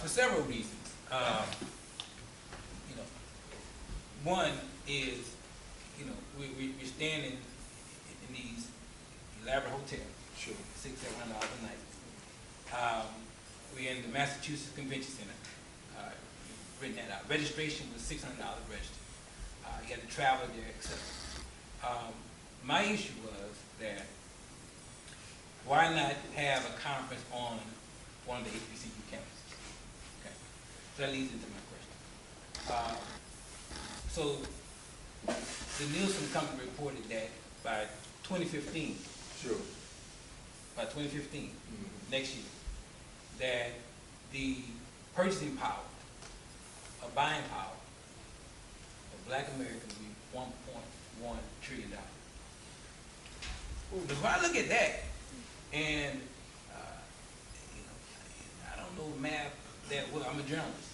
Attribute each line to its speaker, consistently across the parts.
Speaker 1: For several reasons. You know, one is, you know, we're staying in these elaborate hotels,
Speaker 2: Sure.
Speaker 1: $600-700 a night. We're in the Massachusetts Convention Center. Written that out. Registration was $600 registered. You had to travel there, etc. My issue was that why not have a conference on one of the HBCU campuses? Okay. So that leads into my question. So the Nielsen company reported that by 2015,
Speaker 2: Sure.
Speaker 1: by 2015, next year, that the purchasing power, or buying power, of Black Americans will be $1.1 trillion. But when I look at that, and you know, I don't know math that well. I'm a journalist.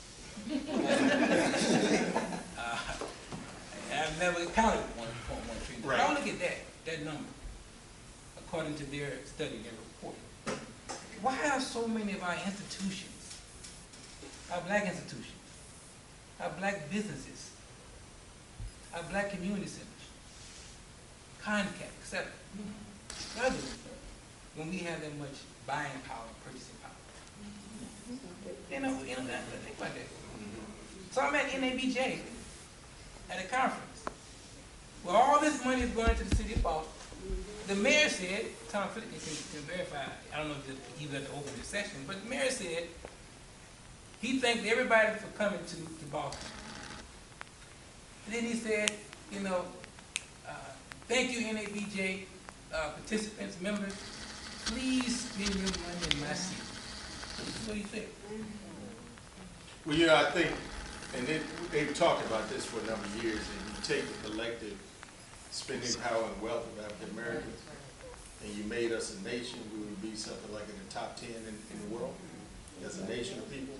Speaker 1: I've never counted 1.1 trillion.
Speaker 2: Right.
Speaker 1: But I look at that number, according to their study, their report. Why are so many of our institutions, our Black institutions, our Black businesses, our Black community centers, Conncat, etc., struggling when we have that much buying power and purchasing power? You know, think about that. So I'm at NABJ at a conference where all this money is going to the city of Boston. The mayor said, Tom Ficklin can verify, I don't know if he was at the opening session, but the mayor said he thanked everybody for coming to Boston. And then he said, you know, thank you NABJ participants, members, please spend your money in my seat. What do you think?
Speaker 2: Well, you know, I think, and they've talked about this for a number of years, and you take the collective spending power and wealth of African Americans, and you made us a nation, we would be something like in the top 10 in the world as a nation of people.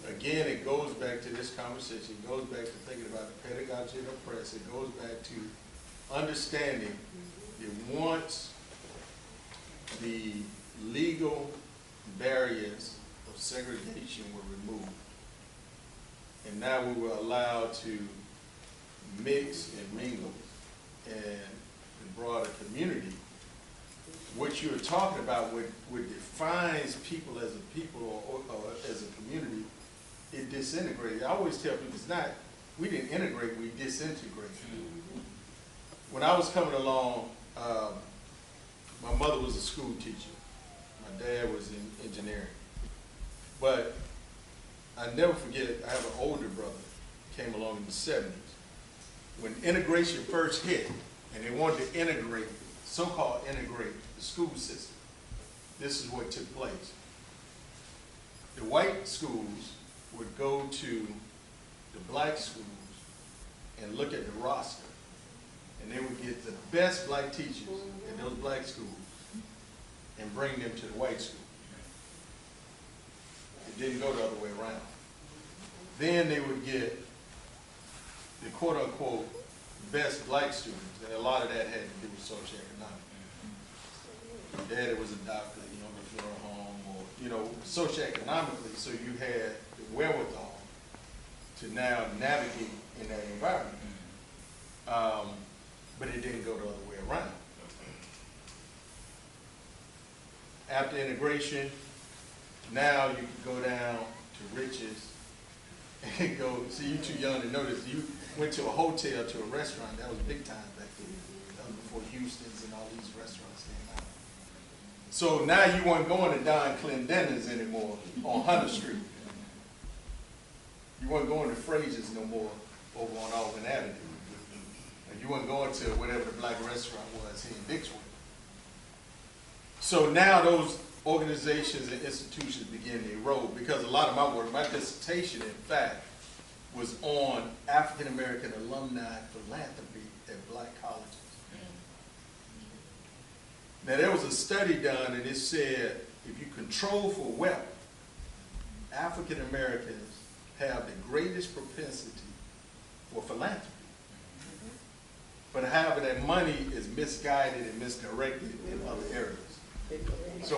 Speaker 2: Again, it goes back to this conversation, it goes back to thinking about the pedagogy of the press, it goes back to understanding that once the legal barriers of segregation were removed, and now we were allowed to mix and mingle in the broader community, what you're talking about, what defines people as a people or as a community, it disintegrated. I always tell people it's not, we didn't integrate, we disintegrated. When I was coming along, my mother was a school teacher. My dad was in engineering. But I never forget, I have an older brother, came along in the 70s. When integration first hit, and they wanted to integrate, so-called integrate the school system, this is what took place. The white schools would go to the Black schools and look at the roster, and they would get the best Black teachers in those Black schools and bring them to the white school. It didn't go the other way around. Then they would get the quote-unquote best Black students, and a lot of that had to do with socioeconomic. My dad was a doctor, you know, the funeral home, or, you know, socioeconomically, so you had the wherewithal to now navigate in that environment. But it didn't go the other way around. After integration, now you can go down to Riches and go, see, you're too young to know this. You went to a hotel, to a restaurant, that was big time back then. That was before Houston's and all these restaurants came out. So now you weren't going to Don Clendenin's anymore on Hunter Street. You weren't going to Frazier's no more over on Auburn Avenue. And you weren't going to whatever the Black restaurant was here in Dixwood. So now those organizations and institutions begin to erode, because a lot of my work, my dissertation in fact, was on African American alumni philanthropy at Black colleges. Now there was a study done and it said if you control for wealth, African Americans have the greatest propensity for philanthropy. But however, that money is misguided and misdirected in other areas. So